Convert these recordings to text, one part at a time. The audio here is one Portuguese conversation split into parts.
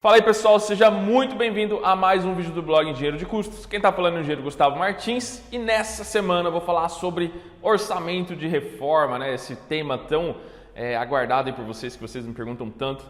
Fala aí pessoal, seja muito bem-vindo a mais um vídeo do blog Engenheiro de Custos. Quem está falando é o engenheiro Gustavo Martins e nessa semana eu vou falar sobre orçamento de reforma, né? Esse tema tão aguardado aí por vocês, que vocês me perguntam tanto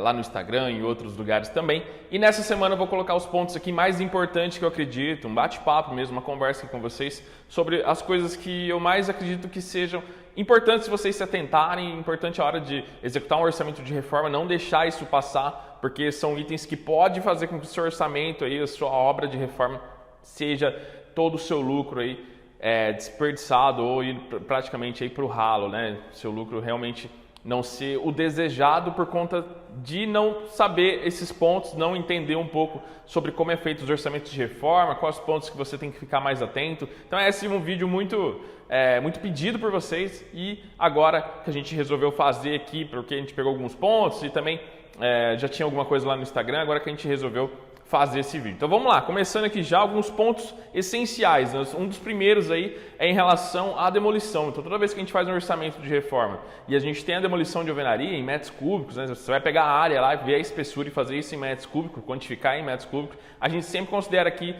lá no Instagram e em outros lugares também. E nessa semana eu vou colocar os pontos aqui mais importantes que eu acredito, um bate-papo mesmo, uma conversa aqui com vocês sobre as coisas que eu mais acredito que sejam importantes vocês se atentarem, importante a hora de executar um orçamento de reforma, não deixar isso passar, porque são itens que pode fazer com que o seu orçamento, aí, a sua obra de reforma, seja todo o seu lucro aí, desperdiçado ou ir praticamente para o ralo, né? Seu lucro realmente não ser o desejado por conta de não saber esses pontos, não entender um pouco sobre como é feito os orçamentos de reforma, quais pontos que você tem que ficar mais atento. Então esse é um vídeo muito pedido por vocês e agora que a gente resolveu fazer aqui, porque a gente pegou alguns pontos e também já tinha alguma coisa lá no Instagram, agora que a gente resolveu fazer esse vídeo. Então vamos lá, começando aqui já alguns pontos essenciais, né? Um dos primeiros aí é em relação à demolição. Então toda vez que a gente faz um orçamento de reforma e a gente tem a demolição de alvenaria em metros cúbicos, né? Você vai pegar a área lá, ver a espessura e fazer isso em metros cúbicos, quantificar em metros cúbicos, a gente sempre considera aqui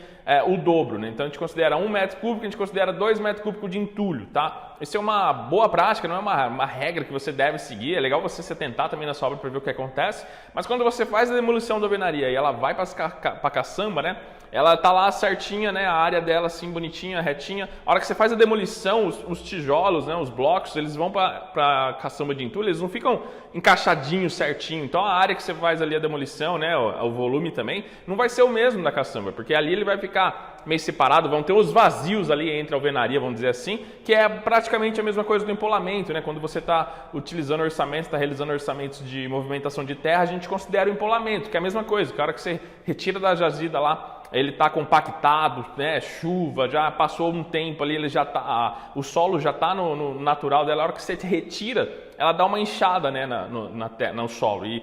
o dobro, né? Então a gente considera 1 metro cúbico, a gente considera 2 metros cúbicos de entulho, tá? Isso é uma boa prática, não é uma regra que você deve seguir, é legal você se atentar também na sua obra para ver o que acontece, mas quando você faz a demolição da alvenaria e ela vai para a caçamba, né? Ela tá lá certinha, né? A área dela assim bonitinha, retinha. A hora que você faz a demolição, os tijolos, né? Os blocos, eles vão para a caçamba de entulho, eles não ficam encaixadinhos certinho. Então a área que você faz ali a demolição, né? O volume também, não vai ser o mesmo da caçamba, porque ali ele vai ficar meio separado, vão ter os vazios ali entre a alvenaria, vamos dizer assim, que é praticamente a mesma coisa do empolamento, né? Quando você está utilizando orçamentos, está realizando orçamentos de movimentação de terra, a gente considera o empolamento, que é a mesma coisa, que a hora que você retira da jazida lá, ele está compactado, né? Chuva, já passou um tempo ali, ele já tá, o solo já está no natural dela, a hora que você retira, ela dá uma inchada, né, no solo, e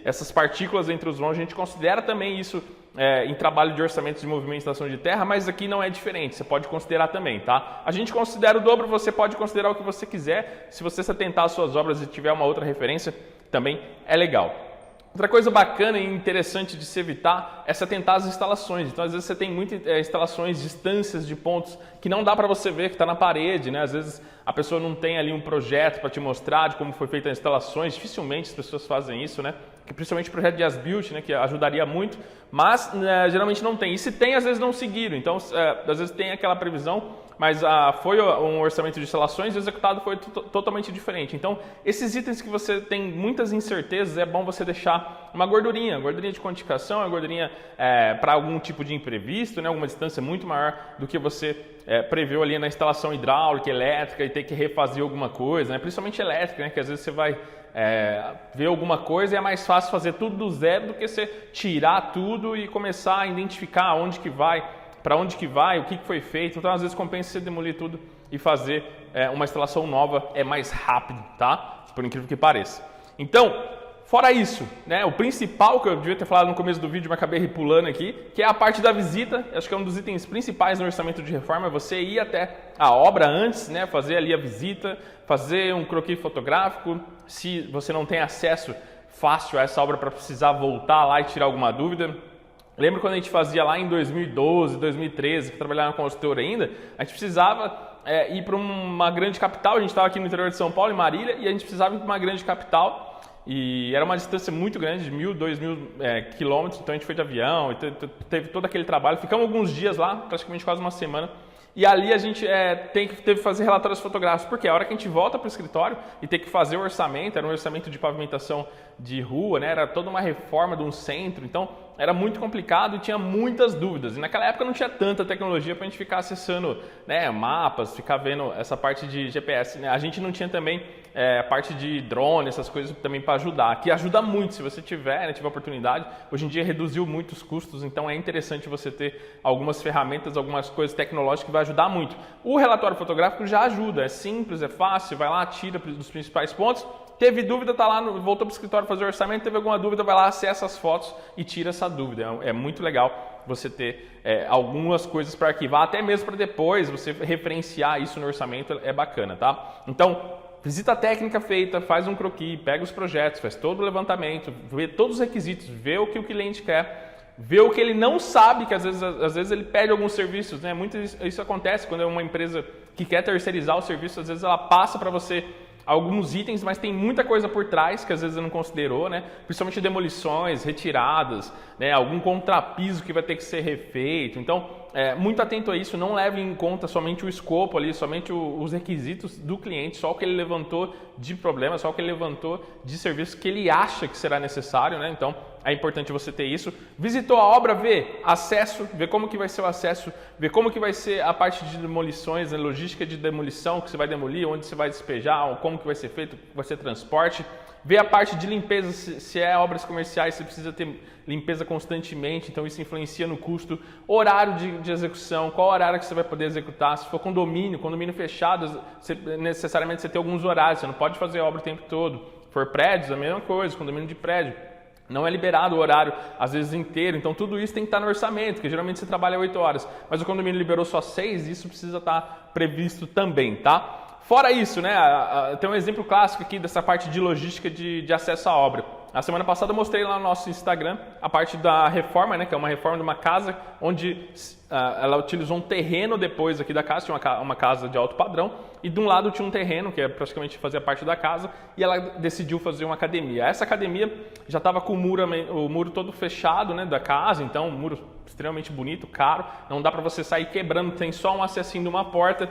essas partículas entre os vãos, a gente considera também isso em trabalho de orçamentos de movimentação de terra, mas aqui não é diferente, você pode considerar também, tá? A gente considera o dobro, você pode considerar o que você quiser, se você se atentar às suas obras e tiver uma outra referência, também é legal. Outra coisa bacana e interessante de se evitar é se atentar às instalações. Então, às vezes você tem muitas instalações, distâncias de pontos que não dá para você ver, que está na parede, né? Às vezes a pessoa não tem ali um projeto para te mostrar de como foi feita as instalações. Dificilmente as pessoas fazem isso, né? Principalmente o projeto de as-built, né? Que ajudaria muito, mas geralmente não tem. E se tem, às vezes não seguiram. Então, às vezes tem aquela previsão, mas foi um orçamento de instalações e o executado foi totalmente diferente. Então, esses itens que você tem muitas incertezas, é bom você deixar uma gordurinha de quantificação, uma gordurinha para algum tipo de imprevisto, né? Alguma distância muito maior do que você previu ali na instalação hidráulica, elétrica e ter que refazer alguma coisa, né? Principalmente elétrica, né? Que às vezes você vai ver alguma coisa e é mais fácil fazer tudo do zero do que você tirar tudo e começar a identificar onde que vai, para onde que vai, o que foi feito. Então, às vezes, compensa você demolir tudo e fazer uma instalação nova, é mais rápido, tá? Por incrível que pareça. Então, fora isso, né, o principal que eu devia ter falado no começo do vídeo, mas acabei pulando aqui, que é a parte da visita. Acho que é um dos itens principais no orçamento de reforma, é você ir até a obra antes, né, fazer ali a visita, fazer um croquis fotográfico. Se você não tem acesso fácil a essa obra para precisar voltar lá e tirar alguma dúvida, lembro quando a gente fazia lá em 2012, 2013, que trabalhava na consultora ainda, a gente precisava ir para uma grande capital. A gente estava aqui no interior de São Paulo, em Marília, e a gente precisava ir para uma grande capital e era uma distância muito grande, de 1.000, 2.000 quilômetros, então a gente foi de avião, e teve todo aquele trabalho. Ficamos alguns dias lá, praticamente quase uma semana, e ali a gente teve que fazer relatórios fotográficos, porque a hora que a gente volta para o escritório e tem que fazer o orçamento, era um orçamento de pavimentação de rua, né? Era toda uma reforma de um centro, então era muito complicado e tinha muitas dúvidas. E naquela época não tinha tanta tecnologia para a gente ficar acessando, né, mapas, ficar vendo essa parte de GPS, né? A gente não tinha também a parte de drone, essas coisas também para ajudar, que ajuda muito se você tiver, né, tiver oportunidade. Hoje em dia reduziu muito os custos, então é interessante você ter algumas ferramentas, algumas coisas tecnológicas que vai ajudar muito. O relatório fotográfico já ajuda, é simples, é fácil, vai lá, tira dos principais pontos. Teve dúvida, tá lá, voltou para o escritório fazer o orçamento, teve alguma dúvida, vai lá, acessa as fotos e tira essa dúvida. É muito legal você ter algumas coisas para arquivar, até mesmo para depois você referenciar isso no orçamento, é bacana, tá? Então, visita técnica feita, faz um croquis, pega os projetos, faz todo o levantamento, vê todos os requisitos, vê o que o cliente quer, vê o que ele não sabe, que às vezes ele pede alguns serviços, né? Muito isso acontece quando é uma empresa que quer terceirizar o serviço, às vezes ela passa para você alguns itens, mas tem muita coisa por trás que às vezes não considerou, né? Principalmente demolições, retiradas, né? Algum contrapiso que vai ter que ser refeito. Então, muito atento a isso, não leve em conta somente o escopo ali, somente os requisitos do cliente, só o que ele levantou de problema, só o que ele levantou de serviço que ele acha que será necessário, né? Então, é importante você ter isso. Visitou a obra, vê acesso, vê como que vai ser o acesso, vê como que vai ser a parte de demolições, a logística de demolição, que você vai demolir, onde você vai despejar, como que vai ser feito, vai ser transporte. Vê a parte de limpeza, se é obras comerciais, você precisa ter limpeza constantemente, então isso influencia no custo. Horário de execução, qual horário que você vai poder executar. Se for condomínio fechado, necessariamente você tem alguns horários, você não pode fazer obra o tempo todo. Se for prédios, a mesma coisa, condomínio de prédio. Não é liberado o horário, às vezes inteiro, então tudo isso tem que estar no orçamento, que geralmente você trabalha 8 horas, mas o condomínio liberou só 6, isso precisa estar previsto também, tá? Fora isso, né, tem um exemplo clássico aqui dessa parte de logística de acesso à obra. A semana passada eu mostrei lá no nosso Instagram a parte da reforma, né, que é uma reforma de uma casa onde ela utilizou um terreno depois aqui da casa, tinha uma casa de alto padrão, e de um lado tinha um terreno, que praticamente fazia parte da casa, e ela decidiu fazer uma academia. Essa academia já estava com o muro todo fechado, né, da casa, então um muro extremamente bonito, caro, não dá para você sair quebrando, tem só um acessinho de uma porta.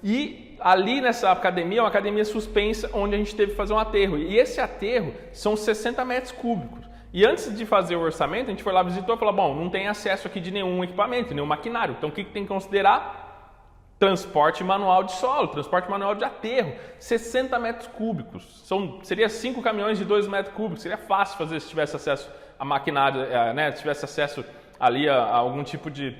E ali nessa academia, é uma academia suspensa, onde a gente teve que fazer um aterro. E esse aterro são 60 metros cúbicos. E antes de fazer o orçamento, a gente foi lá, visitou e falou, bom, não tem acesso aqui de nenhum equipamento, nenhum maquinário. Então o que tem que considerar? Transporte manual de solo, transporte manual de aterro. 60 metros cúbicos. Seria 5 caminhões de 2 metros cúbicos. Seria fácil fazer se tivesse acesso a maquinário, né? Se tivesse acesso ali a algum tipo de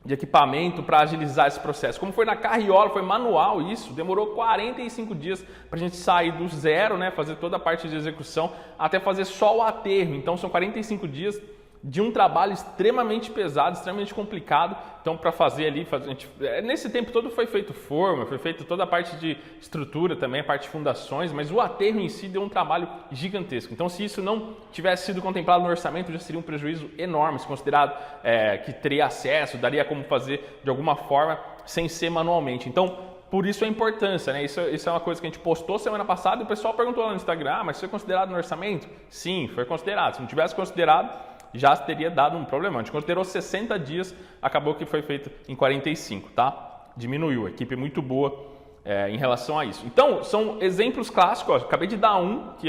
equipamento para agilizar esse processo. Como foi na carriola, foi manual isso, demorou 45 dias para a gente sair do zero, né, fazer toda a parte de execução, até fazer só o aterro. Então são 45 dias de um trabalho extremamente pesado, extremamente complicado. Então para fazer ali, nesse tempo todo foi feito forma, foi feito toda a parte de estrutura também, a parte de fundações, mas o aterro em si deu um trabalho gigantesco. Então se isso não tivesse sido contemplado no orçamento, já seria um prejuízo enorme, se considerado que teria acesso, daria como fazer de alguma forma sem ser manualmente. Então por isso a importância, né? Isso é uma coisa que a gente postou semana passada e o pessoal perguntou lá no Instagram, mas foi considerado no orçamento? Sim, foi considerado. Se não tivesse considerado, já teria dado um problema. A gente considerou 60 dias, acabou que foi feito em 45, tá? Diminuiu, a equipe é muito boa em relação a isso. Então, são exemplos clássicos, ó, acabei de dar um, que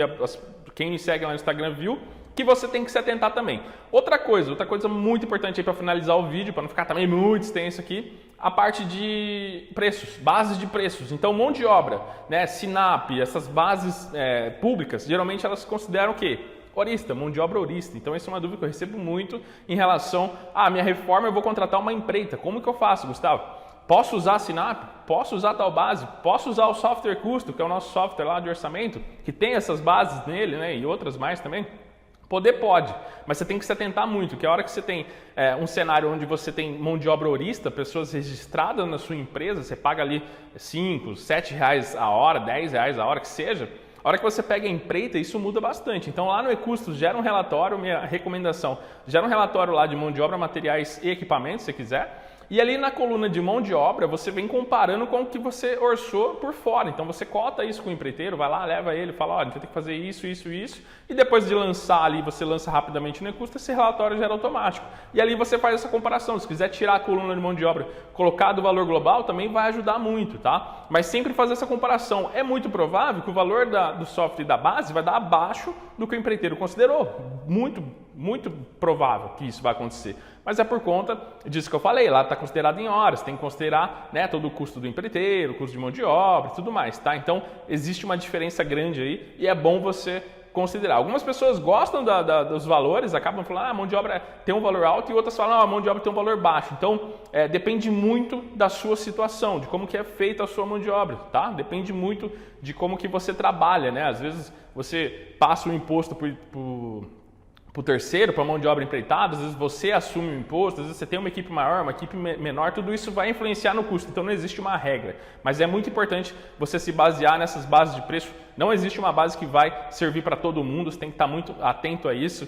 quem me segue lá no Instagram viu, que você tem que se atentar também. Outra coisa muito importante aí para finalizar o vídeo, para não ficar também muito extenso aqui, a parte de preços, bases de preços. Então, mão de obra, né, Sinap, essas bases públicas, geralmente elas consideram o quê? Horista, mão de obra horista. Então essa é uma dúvida que eu recebo muito em relação à minha reforma, eu vou contratar uma empreita. Como que eu faço, Gustavo? Posso usar a Sinap? Posso usar tal base? Posso usar o software custo, que é o nosso software lá de orçamento, que tem essas bases nele, né, e outras mais também? Poder pode, mas você tem que se atentar muito, que a hora que você tem um cenário onde você tem mão de obra horista, pessoas registradas na sua empresa, você paga ali 5, 7 reais a hora, 10 reais a hora que seja, a hora que você pega a empreita, isso muda bastante. Então lá no e-custos gera um relatório, minha recomendação, gera um relatório lá de mão de obra, materiais e equipamentos, se quiser. E ali na coluna de mão de obra, você vem comparando com o que você orçou por fora. Então você cota isso com o empreiteiro, vai lá, leva ele, fala, ó, a gente vai ter que fazer isso, isso, isso. E depois de lançar ali, você lança rapidamente no e-custo, esse relatório gera automático. E ali você faz essa comparação. Se quiser tirar a coluna de mão de obra, colocar do valor global, também vai ajudar muito, tá? Mas sempre fazer essa comparação. É muito provável que o valor do software e da base vai dar abaixo do que o empreiteiro considerou. Muito provável que isso vai acontecer. Mas é por conta disso que eu falei, lá está considerado em horas, tem que considerar, né, todo o custo do empreiteiro, o custo de mão de obra e tudo mais, tá? Então, existe uma diferença grande aí e é bom você considerar. Algumas pessoas gostam dos valores, acabam falando, a mão de obra tem um valor alto, e outras falam, a mão de obra tem um valor baixo. Então, depende muito da sua situação, de como que é feita a sua mão de obra, tá? Depende muito de como que você trabalha, né? Às vezes, você passa o imposto para o terceiro, para a mão de obra empreitada, às vezes você assume o imposto, às vezes você tem uma equipe maior, uma equipe menor, tudo isso vai influenciar no custo, então não existe uma regra. Mas é muito importante você se basear nessas bases de preço, não existe uma base que vai servir para todo mundo, você tem que estar muito atento a isso.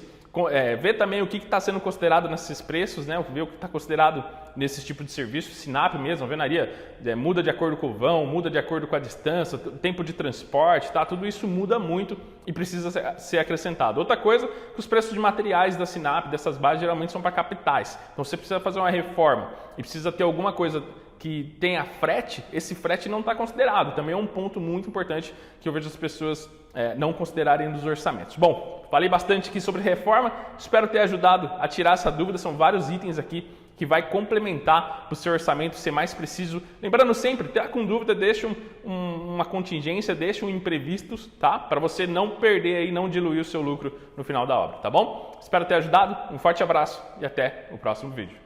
Ver também o que está sendo considerado nesses preços, né? Ver o que está considerado nesse tipo de serviço, SINAP mesmo, alvenaria, muda de acordo com o vão, muda de acordo com a distância, tempo de transporte, tá? Tudo isso muda muito e precisa ser acrescentado. Outra coisa, que os preços de materiais da SINAP, dessas bases, geralmente são para capitais. Então, se você precisa fazer uma reforma e precisa ter alguma coisa que tenha frete, esse frete não está considerado. Também é um ponto muito importante que eu vejo as pessoas não considerarem nos orçamentos. Bom, falei bastante aqui sobre reforma, espero ter ajudado a tirar essa dúvida, são vários itens aqui que vai complementar para o seu orçamento ser mais preciso. Lembrando sempre, tá com dúvida, deixa uma contingência, deixa um imprevistos, tá? Para você não perder e não diluir o seu lucro no final da obra, tá bom? Espero ter ajudado, um forte abraço e até o próximo vídeo.